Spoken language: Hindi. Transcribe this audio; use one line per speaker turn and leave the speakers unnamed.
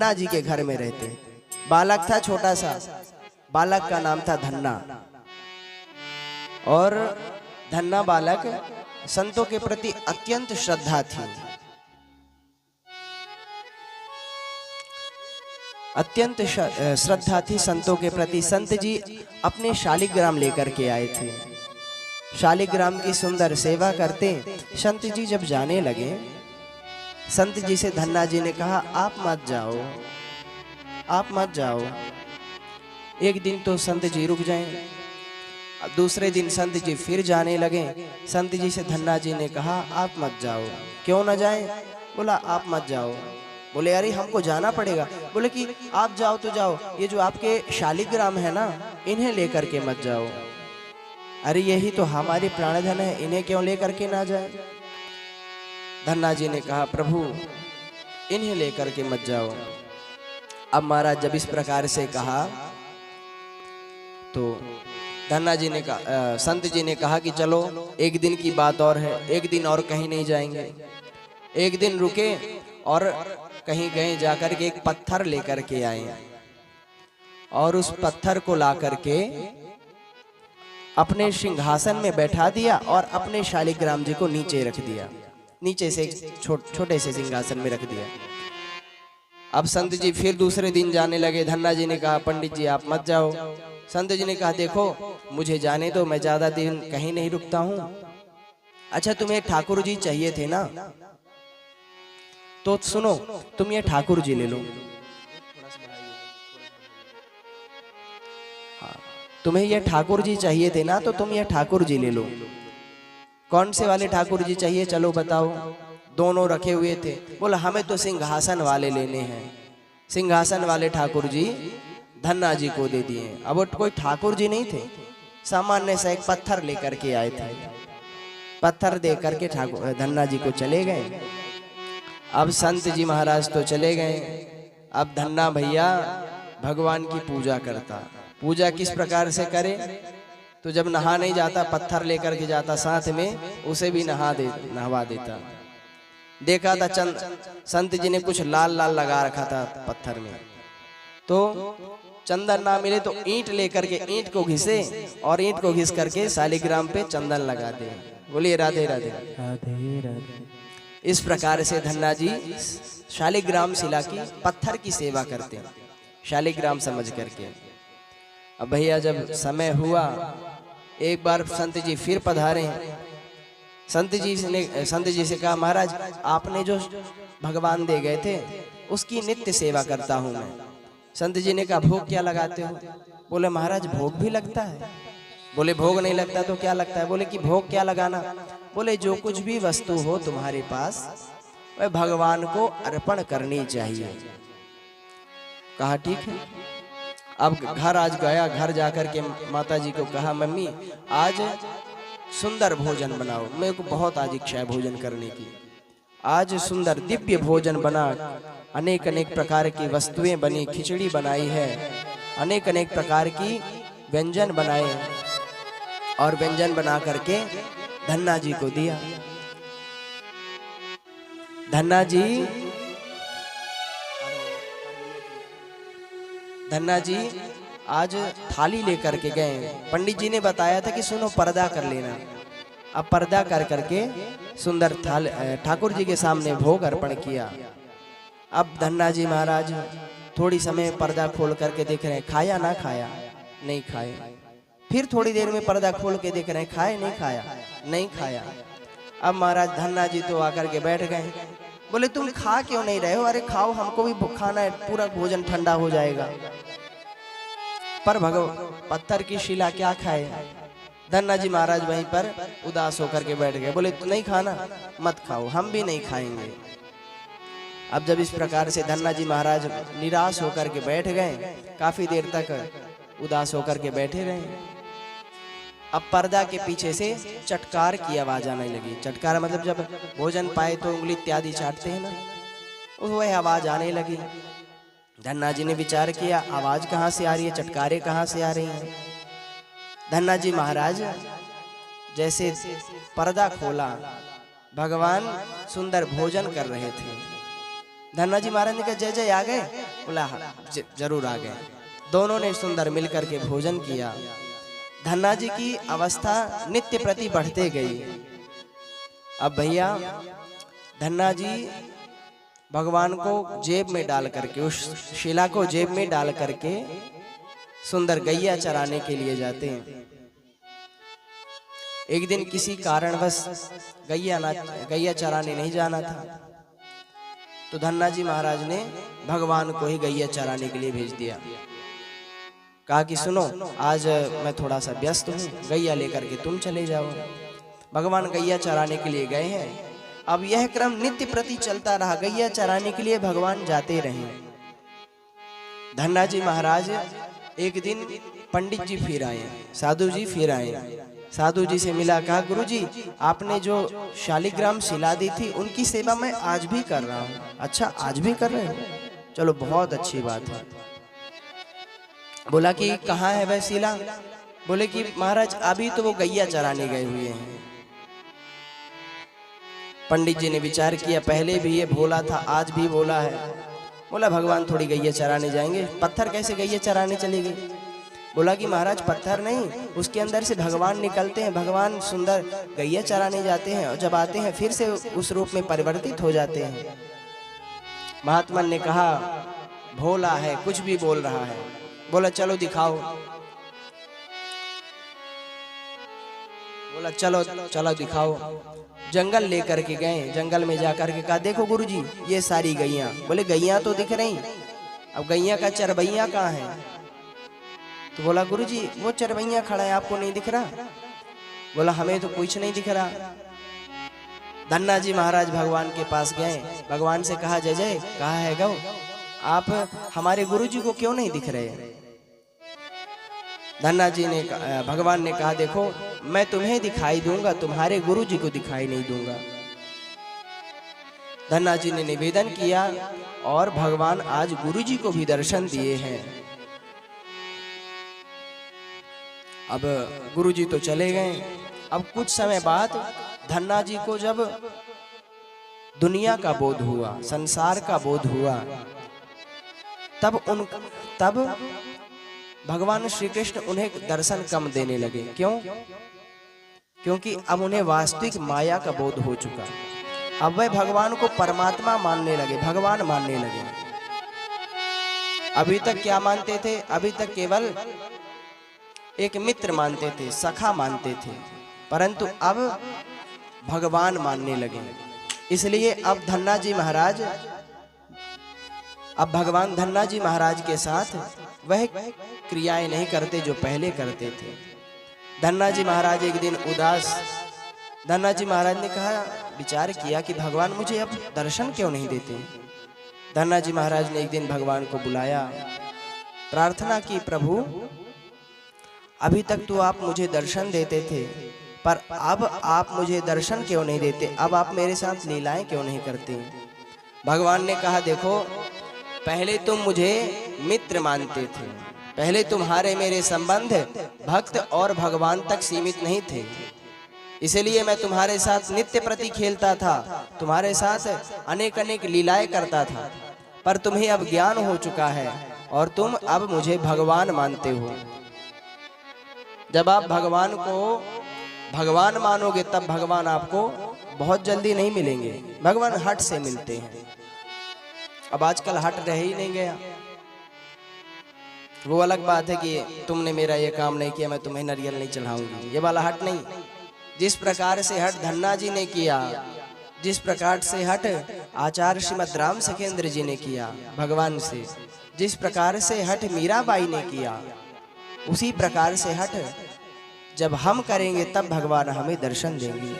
धन्ना जी के घर में रहते। बालक था छोटा सा, बालक का नाम था धन्ना। और धन्ना बालक संतों के प्रति अत्यंत श्रद्धा थी, अत्यंत श्रद्धा थी संतों के प्रति। संत जी अपने शालिग्राम लेकर के आए थे। शालिग्राम की सुंदर सेवा करते संत जी जब जाने लगे, संत जी से धन्ना जी ने कहा, आप मत जाओ, आप मत जाओ। एक दिन तो संत जी रुक जाएं। दूसरे दिन संत जी फिर जाने लगे। संत जी से धन्ना जी ने कहा, आप मत जाओ। क्यों ना जाएं? बोला, आप मत जाओ। बोले, अरे हमको जाना पड़ेगा। बोले कि आप जाओ तो जाओ, ये जो आपके शालिग्राम है ना, इन्हें लेकर के मत जाओ। अरे यही तो हमारे प्राणधन है, इन्हें क्यों लेकर के ना जाए? धन्ना जी ने कहा, प्रभु इन्हें लेकर के मत जाओ। अब महाराज जब इस प्रकार से कहा तो धन्ना जी ने कहा, संत जी ने कहा कि चलो एक दिन की बात और है, एक दिन और कहीं नहीं जाएंगे। एक दिन रुके और कहीं गए, जाकर के एक पत्थर लेकर के आए और उस पत्थर को ला करके अपने सिंहासन में बैठा दिया और अपने शालिग्राम जी को नीचे रख दिया। नीचे से छोटे से सिंहासन में रख दिया। अब संत जी फिर दूसरे दिन जाने लगे। धन्ना जी ने कहा, पंडित जी आप मत जाओ। संत जी ने कहा, देखो मुझे जाने दो, मैं ज्यादा दिन कहीं नहीं रुकता हूं। अच्छा, तुम्हें ठाकुर जी चाहिए थे ना, तो सुनो, तुम ये ठाकुर जी ले लो। हाँ, तुम्हें ये ठाकुर जी चाहिए थे ना, तो तुम ये ठाकुर जी ले लो। कौन से वाले ठाकुर जी चाहिए, चलो बताओ। दोनों रखे हुए थे। बोला, हमें तो सिंहासन वाले लेने हैं। सिंहासन वाले ठाकुर जी धन्ना जी को दे दिए। अब वो कोई ठाकुर जी नहीं थे, सामान्य सा एक पत्थर लेकर के आए थे। पत्थर दे करके ठाकुर धन्ना जी को चले गए। अब संत जी महाराज तो चले गए। अब धन्ना भैया भगवान की पूजा करता। पूजा किस प्रकार से करे? तो जब नहा नहीं जाता, पत्थर लेकर के जाता साथ में, उसे भी नहवा देता। देखा था संत जी ने कुछ लाल लाल लगा रखा था पत्थर में, तो चंदन ना मिले तो ईंट लेकर के ईंट को घिसे और ईंट को घिस करके शालिग्राम पे चंदन लगा दे। बोलिए राधे राधे राधे राधे। इस प्रकार से धन्ना जी शालिग्राम शिला की, पत्थर की सेवा करते हैं, शालिग्राम समझ करके। अब भैया जब समय हुआ, एक बार संत जी फिर पधारे। संत जी से कहा, महाराज आपने जो भगवान दे गए थे उसकी नित्य सेवा करता हूं मैं। संत जी ने कहा, भोग क्या लगाते हो? बोले, महाराज भोग भी लगता है। बोले, भोग नहीं लगता तो क्या लगता है? बोले कि भोग क्या लगाना? बोले, जो कुछ भी वस्तु हो तुम्हारे पास वह भगवान को अर्पण करनी चाहिए। कहा ठीक है। अब घर आज गया, घर जाकर के माता जी को कहा, मम्मी आज सुंदर भोजन बनाओ, मेरे को बहुत आज इच्छा है भोजन करने की। आज सुंदर दिव्य भोजन बना, अनेक अनेक प्रकार की वस्तुएं बनी, खिचड़ी बनाई है, अनेक अनेक प्रकार की व्यंजन बनाए और व्यंजन बना करके धन्ना जी को दिया। धन्ना जी आज थाली लेकर के गए। पंडित जी ने बताया था कि सुनो पर्दा कर लेना। अब पर्दा कर करके सुंदर ठाकुर जी के सामने भोग अर्पण किया। अब धन्ना जी महाराज थोड़ी समय पर्दा खोल करके देख रहे हैं, खाया ना खाया? नहीं खाए। फिर थोड़ी देर में पर्दा खोल के देख रहे हैं, खाए नहीं खाया? नहीं खाया। अब महाराज धन्ना जी तो आकर के बैठ गए। बोले, तुम खा क्यों नहीं रहे हो? अरे खाओ, हमको भी खाना है, पूरा भोजन ठंडा हो जाएगा। पर पत्थर की शिला क्या खाए? धन्ना जी महाराज वहीं पर उदास होकर के बैठ गए। बोले, नहीं खाना, मत खाओ, हम भी नहीं खाएंगे। अब जब इस प्रकार से धन्ना जी महाराज निराश होकर के बैठ गए, काफी देर तक उदास होकर के बैठे रहे। अब पर्दा के पीछे से चटकार की आवाज आने लगी। चटकार मतलब जब भोजन पाए तो उंगली इत्यादि चाटते हैं ना, वह आवाज आने लगी। धन्ना जी ने विचार किया, आवाज कहाँ से आ रही है, चटकारे कहाँ से आ रही हैं? धन्ना जी महाराज जैसे पर्दा खोला, भगवान सुंदर भोजन कर रहे थे। धन्ना जी महाराज ने कहा जय जय आ गए? बोला जरूर आ गए। दोनों ने सुंदर मिलकर के भोजन किया। धन्ना जी की अवस्था नित्य प्रति बढ़ते गई। अब भैया धन्ना जी भगवान को जेब में डाल करके, उस शिला को जेब में डाल करके सुंदर गैया चराने के लिए जाते हैं। एक दिन किसी कारणवश गैया चराने नहीं जाना था, तो धन्ना जी महाराज ने भगवान को ही गैया चराने के लिए भेज दिया। कहा कि सुनो, आज मैं थोड़ा सा व्यस्त हूँ, गैया लेकर के तुम चले जाओ। भगवान गैया चराने के लिए गए हैं। अब यह क्रम नित्य प्रति चलता रहा, गैया चराने के लिए भगवान जाते रहे। धन्ना जी महाराज एक दिन पंडित जी फिर आए, साधु जी फिर आए। साधु जी से मिला, कहा गुरु जी आपने जो शालिग्राम शिला दी थी उनकी सेवा मैं आज भी कर रहा हूँ। अच्छा, आज भी कर रहे हो? चलो बहुत अच्छी बात है। बोला कि कहाँ है वह शिला? बोले कि महाराज अभी तो वो गैया चराने गए हुए हैं। पंडित जी ने विचार किया, पहले भी ये भोला था, आज भी भोला है। बोला भगवान थोड़ी गैया चराने जाएंगे, पत्थर कैसे गैया चराने चले गए? बोला कि महाराज पत्थर नहीं, उसके अंदर से भगवान निकलते हैं, भगवान सुंदर गैया चराने जाते हैं और जब आते हैं फिर से उस रूप में परिवर्तित हो जाते हैं। महात्मा ने कहा भोला है, कुछ भी बोल रहा है। बोला चलो दिखाओ। बोला चलो चलो दिखाओ। जंगल लेकर के गए, जंगल में जाकर के कहा देखो गुरुजी ये सारी गैया। बोले गैया तो दिख रही, अब गैया का चरबैया कहाँ है? तो बोला गुरुजी वो चरबैया खड़ा है, आपको नहीं दिख रहा? बोला हमें तो कुछ नहीं दिख रहा। धन्ना जी महाराज भगवान के पास गए, भगवान से कहा जय जय, कहा है गौ आप हमारे गुरुजी को क्यों नहीं दिख रहे? धन्ना जी ने भगवान ने कहा देखो मैं तुम्हें दिखाई दूंगा, तुम्हारे गुरुजी को दिखाई नहीं दूंगा। धन्ना जी ने निवेदन किया और भगवान आज गुरुजी को भी दर्शन दिए हैं। अब गुरुजी तो चले गए। अब कुछ समय बाद धन्ना जी को जब दुनिया का बोध हुआ, संसार का बोध हुआ, तब भगवान श्री कृष्ण उन्हें दर्शन कम देने लगे। क्यों? क्योंकि अब उन्हें वास्तविक माया का बोध हो चुका। अब वह भगवान को परमात्मा मानने लगे, भगवान मानने लगे। अभी तक क्या मानते थे? अभी तक केवल एक मित्र मानते थे, सखा मानते थे, परंतु अब भगवान मानने लगे। इसलिए अब धन्ना जी महाराज, अब भगवान धन्ना जी महाराज के साथ वह क्रियाएं नहीं करते जो पहले करते थे। धन्ना जी महाराज एक दिन उदास, धन्ना जी महाराज ने कहा, विचार किया कि भगवान मुझे अब दर्शन क्यों नहीं देते। धन्ना जी महाराज ने एक दिन भगवान को बुलाया, प्रार्थना की, प्रभु अभी तक तो आप मुझे दर्शन देते थे, पर अब आप मुझे दर्शन क्यों नहीं देते? अब आप मेरे साथ लीलाएं क्यों नहीं करते? भगवान ने कहा देखो पहले तुम मुझे मित्र मानते थे, पहले तुम्हारे मेरे संबंध भक्त और भगवान तक सीमित नहीं थे, इसलिए मैं तुम्हारे साथ नित्य प्रति खेलता था, तुम्हारे साथ अनेक अनेक लीलाएं करता था, पर तुम्हें अब ज्ञान हो चुका है और तुम अब मुझे भगवान मानते हो। जब आप भगवान को भगवान मानोगे तब भगवान आपको बहुत जल्दी नहीं मिलेंगे, भगवान हट से मिलते हैं। अब आजकल हट रह ही नहीं गया। वो अलग बात है कि तुमने मेरा ये काम नहीं किया, मैं तुम्हें नारियल नहीं चढ़ाऊंगी, ये वाला हट नहीं। जिस प्रकार से हट धन्ना जी ने किया, जिस प्रकार से हट आचार्य श्रीमद् राम सखेंद्र जी ने किया भगवान से, जिस प्रकार से हट मीराबाई ने किया, उसी प्रकार से हट जब हम करेंगे तब भगवान हमें दर्शन देंगे।